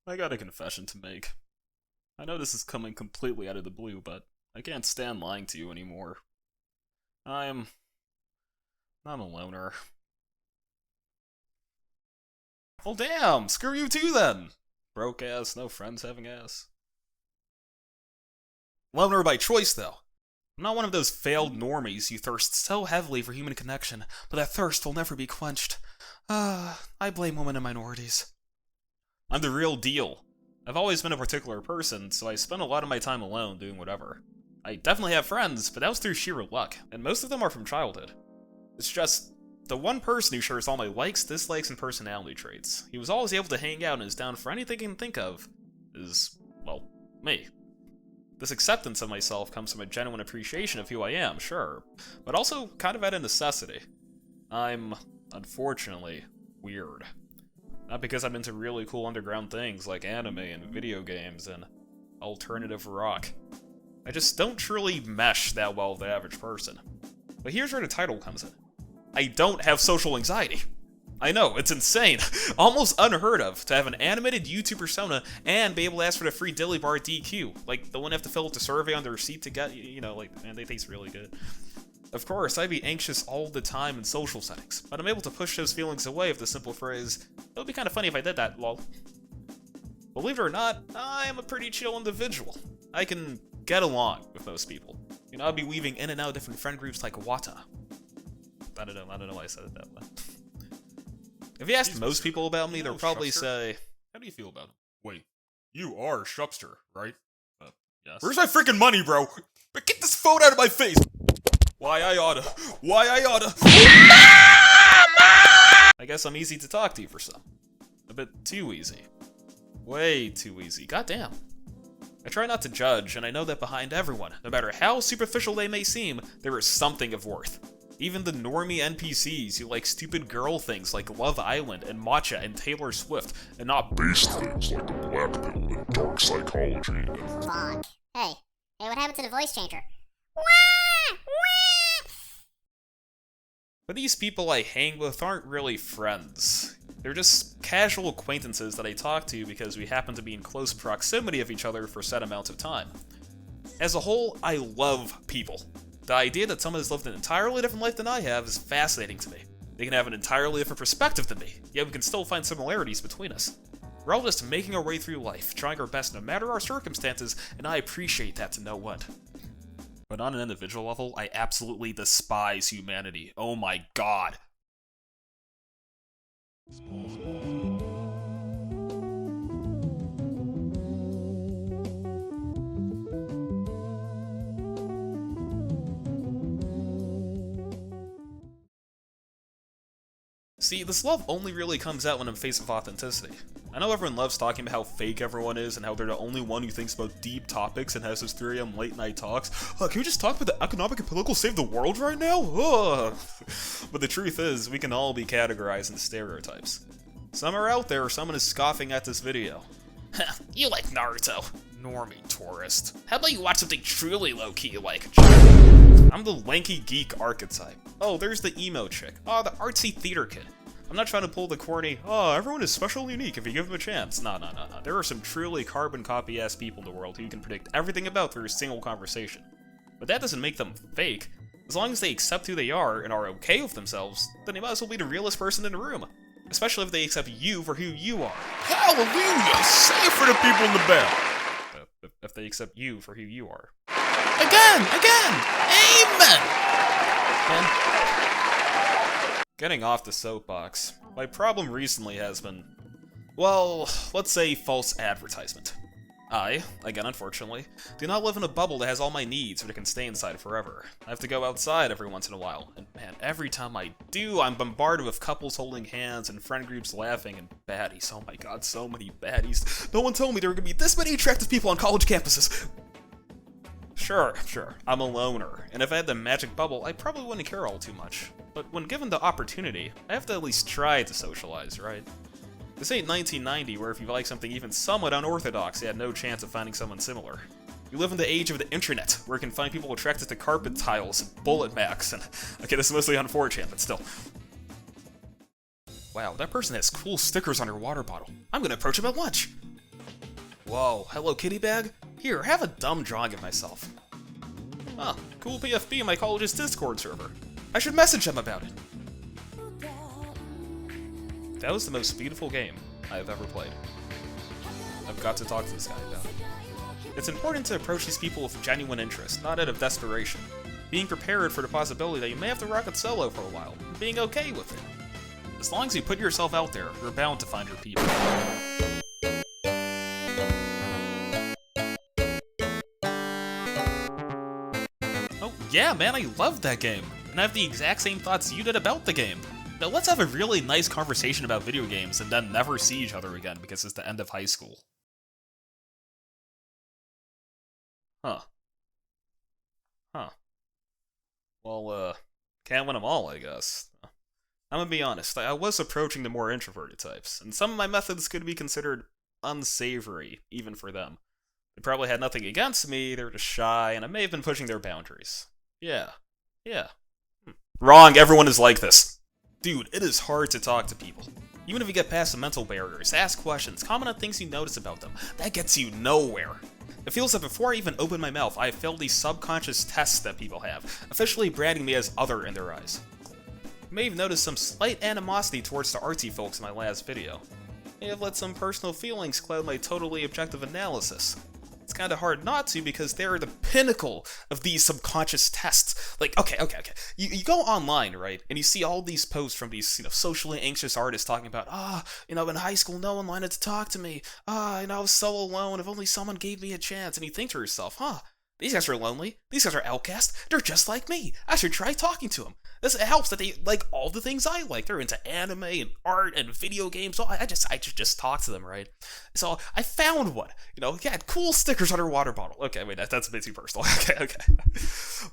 I got a confession to make. I know this is coming completely out of the blue, but I can't stand lying to you anymore. I'm a loner. Well, damn! Screw you too, then! Broke ass, no friends having ass. Loner by choice, though. I'm not one of those failed normies who thirst so heavily for human connection, but that thirst will never be quenched. I blame women and minorities. I'm the real deal. I've always been a particular person, so I spend a lot of my time alone doing whatever. I definitely have friends, but that was through sheer luck, and most of them are from childhood. It's just, the one person who shares all my likes, dislikes, and personality traits, he was always able to hang out and is down for anything he can think of, is, well, me. This acceptance of myself comes from a genuine appreciation of who I am, sure, but also kind of out of necessity. I'm, unfortunately, weird. Not because I'm into really cool underground things like anime and video games and alternative rock. I just don't truly mesh that well with the average person. But here's where the title comes in. I don't have social anxiety. I know, it's insane. Almost unheard of to have an animated YouTube persona and be able to ask for the free Dilly Bar DQ. Like, the one you have to fill out the survey on the receipt to get, you know, like, man, they taste really good. Of course, I'd be anxious all the time in social settings, but I'm able to push those feelings away with the simple phrase, it would be kind of funny if I did that, lol. Believe it or not, I am a pretty chill individual. I can get along with most people. You know, I'll be weaving in and out of different friend groups like Wata. I don't know why I said it that way. If you asked most people about me, they'll probably say... How do you feel about him? Wait, you are Shupster, right? Yes. Where's my freaking money, bro? But get this phone out of my face! Why I oughta. I guess I'm easy to talk to for some. A bit too easy. Way too easy, goddamn. I try not to judge, and I know that behind everyone, no matter how superficial they may seem, there is something of worth. Even the normie NPCs who like stupid girl things like Love Island and Matcha and Taylor Swift, and not base things like the black pill and dark psychology and... Bonk. Hey, what happened to the voice changer? But these people I hang with aren't really friends. They're just casual acquaintances that I talk to because we happen to be in close proximity of each other for set amounts of time. As a whole, I love people. The idea that someone has lived an entirely different life than I have is fascinating to me. They can have an entirely different perspective than me, yet we can still find similarities between us. We're all just making our way through life, trying our best no matter our circumstances, and I appreciate that to no end. But on an individual level, I absolutely despise humanity. Oh my god. See, this love only really comes out when I'm faced with authenticity. I know everyone loves talking about how fake everyone is and how they're the only one who thinks about deep topics and has those 3 AM late night talks. Can we just talk about the economic and political state of the world right now? But the truth is, we can all be categorized into stereotypes. Some are out there, someone is scoffing at this video. You like Naruto. Normie tourist. How about you watch something truly low-key like... I'm the lanky geek archetype. Oh, there's the emo chick. Oh, the artsy theater kid. I'm not trying to pull the corny, oh, everyone is special and unique if you give them a chance. No. There are some truly carbon copy-ass people in the world who you can predict everything about through a single conversation. But that doesn't make them fake. As long as they accept who they are and are okay with themselves, then they might as well be the realest person in the room. Especially if they accept you for who you are. Hallelujah! Say it for the people in the back! If they accept you for who you are. Again! Amen! And getting off the soapbox, my problem recently has been, well, let's say false advertisement. I, again unfortunately, do not live in a bubble that has all my needs or that can stay inside forever. I have to go outside every once in a while, and man, every time I do, I'm bombarded with couples holding hands and friend groups laughing and baddies. Oh my god, so many baddies. No one told me there were gonna be this many attractive people on college campuses. Sure, I'm a loner, and if I had the magic bubble, I probably wouldn't care all too much. But when given the opportunity, I have to at least try to socialize, right? This ain't 1990, where if you like something even somewhat unorthodox, you had no chance of finding someone similar. We live in the age of the internet, where you can find people attracted to carpet tiles and bullet max, and okay, this is mostly on 4chan, but still. Wow, that person has cool stickers on her water bottle. I'm gonna approach him at lunch. Whoa, Hello Kitty bag? Here, have a dumb drawing of myself. Huh, cool PFP in my college's Discord server. I should message them about it. That was the most beautiful game I have ever played. I've got to talk to this guy about it. It's important to approach these people with genuine interest, not out of desperation. Being prepared for the possibility that you may have to rock it solo for a while, and being okay with it. As long as you put yourself out there, you're bound to find your people. Oh, yeah, man, I loved that game. And I have the exact same thoughts you did about the game. Now let's have a really nice conversation about video games and then never see each other again because it's the end of high school. Huh. Well, can't win them all, I guess. I'm gonna be honest, I was approaching the more introverted types, and some of my methods could be considered unsavory, even for them. They probably had nothing against me, they were just shy, and I may have been pushing their boundaries. Yeah. Wrong, everyone is like this. Dude, it is hard to talk to people. Even if you get past the mental barriers, ask questions, comment on things you notice about them, that gets you nowhere. It feels that before I even open my mouth, I have failed these subconscious tests that people have, officially branding me as other in their eyes. You may have noticed some slight animosity towards the artsy folks in my last video. I have let some personal feelings cloud my totally objective analysis. It's kinda hard not to because they're the pinnacle of these subconscious tests. Like, okay. You go online, right, and you see all these posts from these, socially anxious artists talking about, in high school no one wanted to talk to me. I was so alone, if only someone gave me a chance. And you think to yourself, these guys are lonely, these guys are outcast, they're just like me, I should try talking to them. This helps that they like all the things I like. They're into anime and art and video games, so I should just talk to them, right? So I found one, had cool stickers on her water bottle. Okay, wait, that's a bit too personal. Okay.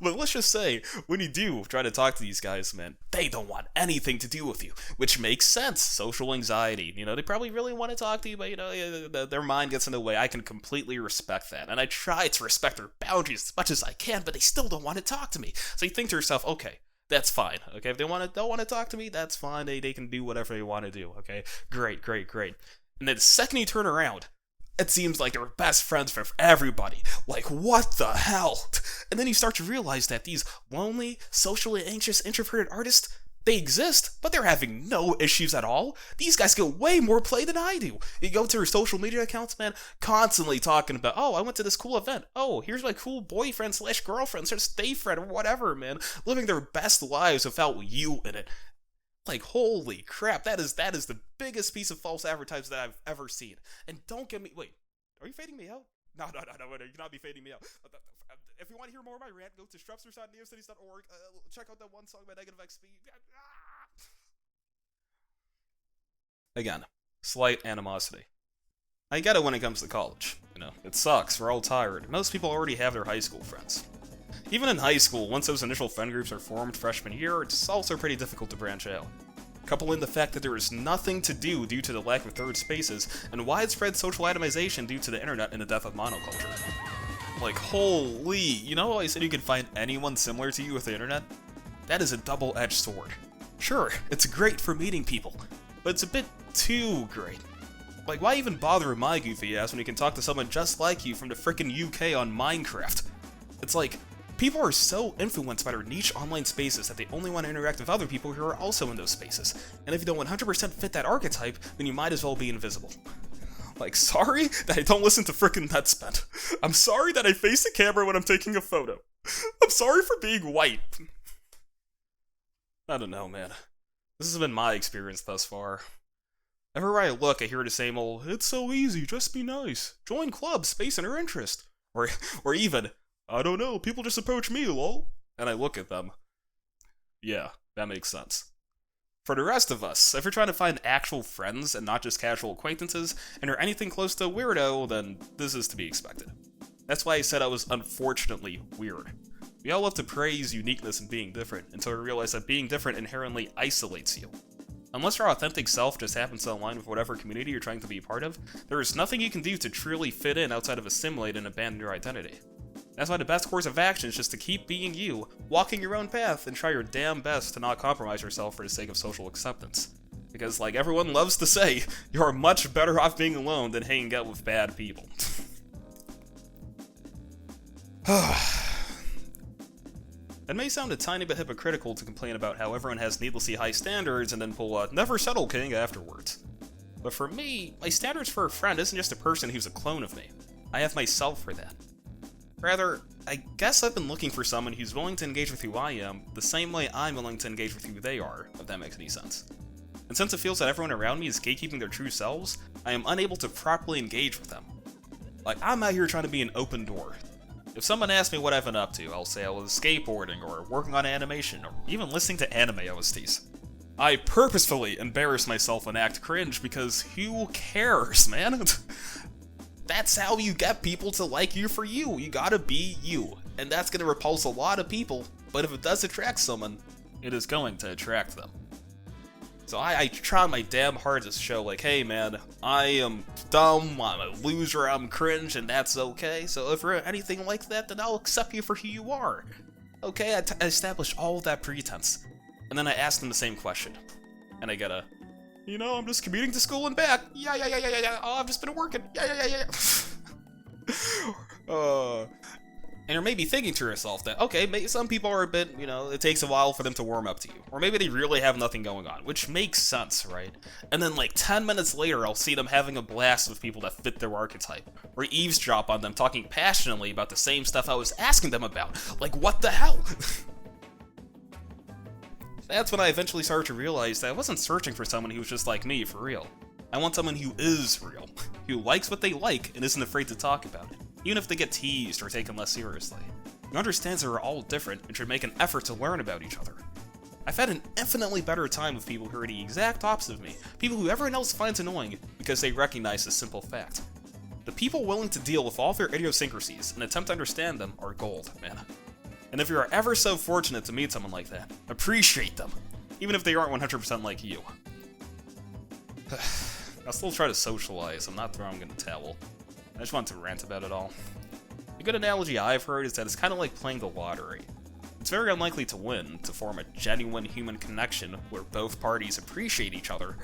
But let's just say, when you do try to talk to these guys, man, they don't want anything to do with you, which makes sense. Social anxiety, they probably really want to talk to you, but, their mind gets in the way. I can completely respect that, and I try to respect their boundaries as much as I can, but they still don't want to talk to me. So you think to yourself, okay, that's fine, okay? If they don't want to talk to me, that's fine. They can do whatever they want to do, okay? Great. And then the second you turn around, it seems like they're best friends with everybody. Like, what the hell? And then you start to realize that these lonely, socially anxious, introverted artists, they exist, but they're having no issues at all. These guys get way more play than I do. You go to their social media accounts, man, constantly talking about, I went to this cool event. Here's my cool boyfriend/girlfriend, stay friend, or whatever, man. Living their best lives without you in it. Like, holy crap, that is the biggest piece of false advertising that I've ever seen. And don't get me, wait, are you fading me out? No, you cannot be fading me out. If you want to hear more of my rant, go to strepsers.neocities.org. Check out that one song by Negative XP. Again, slight animosity. I get it when it comes to college. It sucks, we're all tired. Most people already have their high school friends. Even in high school, once those initial friend groups are formed freshman year, it's also pretty difficult to branch out. Couple in the fact that there is nothing to do due to the lack of third spaces, and widespread social atomization due to the internet and the death of monoculture. Like, holy, how I said you could find anyone similar to you with the internet? That is a double-edged sword. Sure, it's great for meeting people, but it's a bit too great. Like, why even bother with my goofy ass when you can talk to someone just like you from the frickin' UK on Minecraft? It's like, people are so influenced by their niche online spaces that they only want to interact with other people who are also in those spaces. And if you don't 100% fit that archetype, then you might as well be invisible. Like, sorry that I don't listen to frickin' Netspend. I'm sorry that I face the camera when I'm taking a photo. I'm sorry for being white. I don't know, man. This has been my experience thus far. Everywhere I look, I hear the same old, it's so easy, just be nice. Join clubs based on your interest. Or even, I don't know, people just approach me, lol. And I look at them. Yeah, that makes sense. For the rest of us, if you're trying to find actual friends and not just casual acquaintances, and you're anything close to a weirdo, then this is to be expected. That's why I said I was unfortunately weird. We all love to praise uniqueness and being different, until we realize that being different inherently isolates you. Unless your authentic self just happens to align with whatever community you're trying to be a part of, there is nothing you can do to truly fit in outside of assimilate and abandon your identity. That's why the best course of action is just to keep being you, walking your own path, and try your damn best to not compromise yourself for the sake of social acceptance. Because, like everyone loves to say, you're much better off being alone than hanging out with bad people. It may sound a tiny bit hypocritical to complain about how everyone has needlessly high standards and then pull a never settle king afterwards. But for me, my standards for a friend isn't just a person who's a clone of me. I have myself for that. Rather, I guess I've been looking for someone who's willing to engage with who I am the same way I'm willing to engage with who they are, if that makes any sense. And since it feels that everyone around me is gatekeeping their true selves, I am unable to properly engage with them. Like, I'm out here trying to be an open door. If someone asks me what I've been up to, I'll say I was skateboarding, or working on animation, or even listening to anime OSTs. I purposefully embarrass myself and act cringe because who cares, man? That's how you get people to like you for you. You gotta be you. And that's gonna repulse a lot of people, but if it does attract someone, it is going to attract them. So I try my damn hardest to show, like, hey man, I am dumb, I'm a loser, I'm cringe, and that's okay. So if you're anything like that, then I'll accept you for who you are. Okay, I establish all of that pretense. And then I ask them the same question. And I get a, you know, I'm just commuting to school and back. Yeah. Oh, I've just been working. Yeah. And you're maybe thinking to yourself that, okay, maybe some people are a bit, you know, it takes a while for them to warm up to you. Or maybe they really have nothing going on, which makes sense, right? And then like 10 minutes later, I'll see them having a blast with people that fit their archetype. Or eavesdrop on them talking passionately about the same stuff I was asking them about. Like, what the hell? That's when I eventually started to realize that I wasn't searching for someone who was just like me, for real. I want someone who is real, who likes what they like and isn't afraid to talk about it, even if they get teased or taken less seriously. Who understands that we're all different and should make an effort to learn about each other. I've had an infinitely better time with people who are the exact opposite of me, people who everyone else finds annoying because they recognize this simple fact. The people willing to deal with all their idiosyncrasies and attempt to understand them are gold, man. And if you are ever so fortunate to meet someone like that, appreciate them, even if they aren't 100% like you. I'll still try to socialize, I'm not throwing in the towel. I just want to rant about it all. A good analogy I've heard is that it's kind of like playing the lottery. It's very unlikely to win, to form a genuine human connection where both parties appreciate each other,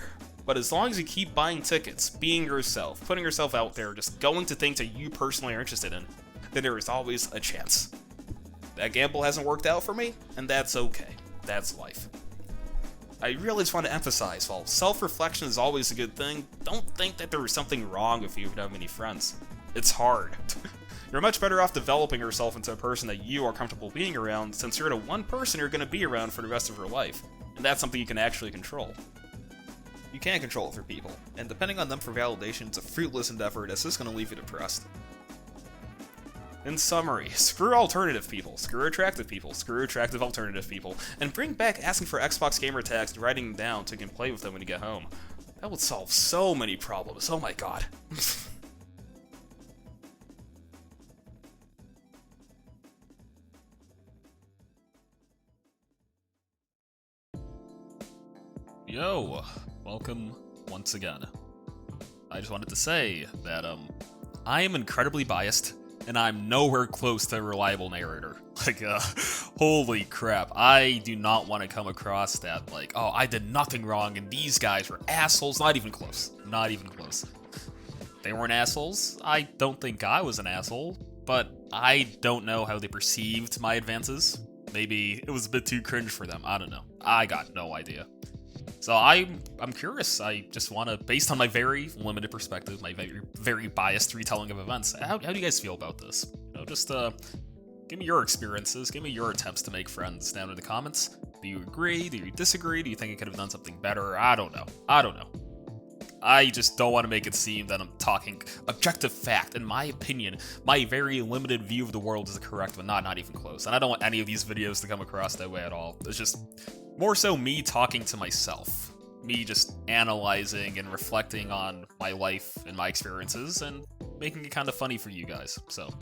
but as long as you keep buying tickets, being yourself, putting yourself out there, just going to things that you personally are interested in, then there is always a chance. That gamble hasn't worked out for me, and that's okay. That's life. I really just want to emphasize, while self-reflection is always a good thing, don't think that there is something wrong if you don't have many friends. It's hard. You're much better off developing yourself into a person that you are comfortable being around, since you're the one person you're going to be around for the rest of your life, and that's something you can actually control. You can't control other people, and depending on them for validation, it's a fruitless endeavor that's just going to leave you depressed. In summary, screw alternative people, screw attractive people, screw attractive alternative people, and bring back asking for Xbox gamer tags and writing them down so you can play with them when you get home. That would solve so many problems, oh my god. Yo, welcome once again. I just wanted to say that, I am incredibly biased, and I'm nowhere close to a reliable narrator. Like, holy crap, I do not want to come across that, like, oh, I did nothing wrong, and these guys were assholes. Not even close. Not even close. They weren't assholes. I don't think I was an asshole, but I don't know how they perceived my advances. Maybe it was a bit too cringe for them. I don't know. I got no idea. So I'm curious. I just want to, based on my very limited perspective, my very biased retelling of events, how do you guys feel about this? You know, just give me your experiences, give me your attempts to make friends down in the comments. Do you agree? Do you disagree? Do you think I could have done something better? I don't know. I just don't want to make it seem that I'm talking objective fact. In my opinion, my very limited view of the world is the correct one, not even close. And I don't want any of these videos to come across that way at all. It's just more so me talking to myself. Me just analyzing and reflecting on my life and my experiences and making it kind of funny for you guys. So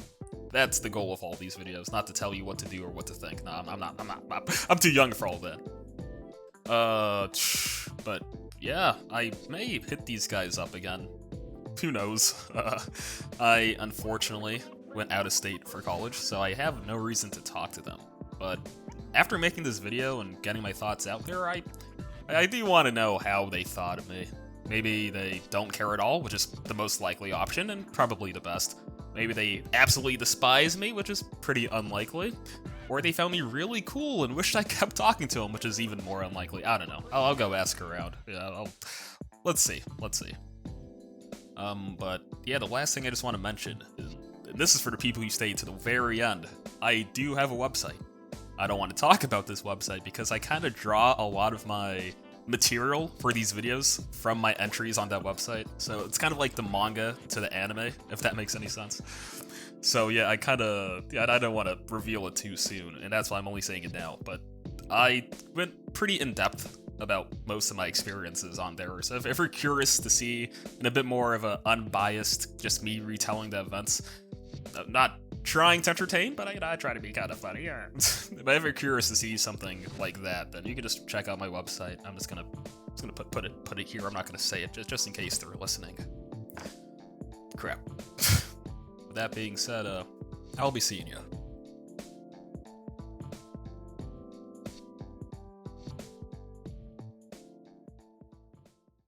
that's the goal of all these videos, not to tell you what to do or what to think. No, I'm too young for all that. But yeah, I may hit these guys up again. Who knows? I unfortunately went out of state for college, so I have no reason to talk to them. But after making this video and getting my thoughts out there, I I do want to know how they thought of me. Maybe they don't care at all, which is the most likely option and probably the best. Maybe they absolutely despise me, which is pretty unlikely. Or they found me really cool and wished I kept talking to them, which is even more unlikely. I don't know. I'll go ask around. Yeah, let's see. But yeah, the last thing I just want to mention, and this is for the people who stayed to the very end, I do have a website. I don't want to talk about this website because I kind of draw a lot of my material for these videos from my entries on that website. So it's kind of like the manga to the anime, if that makes any sense. So yeah, I don't want to reveal it too soon, and that's why I'm only saying it now. But I went pretty in depth about most of my experiences on there. So if you're curious to see in a bit more of a unbiased, just me retelling the events, not trying to entertain, but I try to be kind of funny. Yeah. But if you're curious to see something like that, then you can just check out my website. I'm just gonna put it here. I'm not gonna say it just in case they're listening. Crap. With that being said, I'll be seeing you.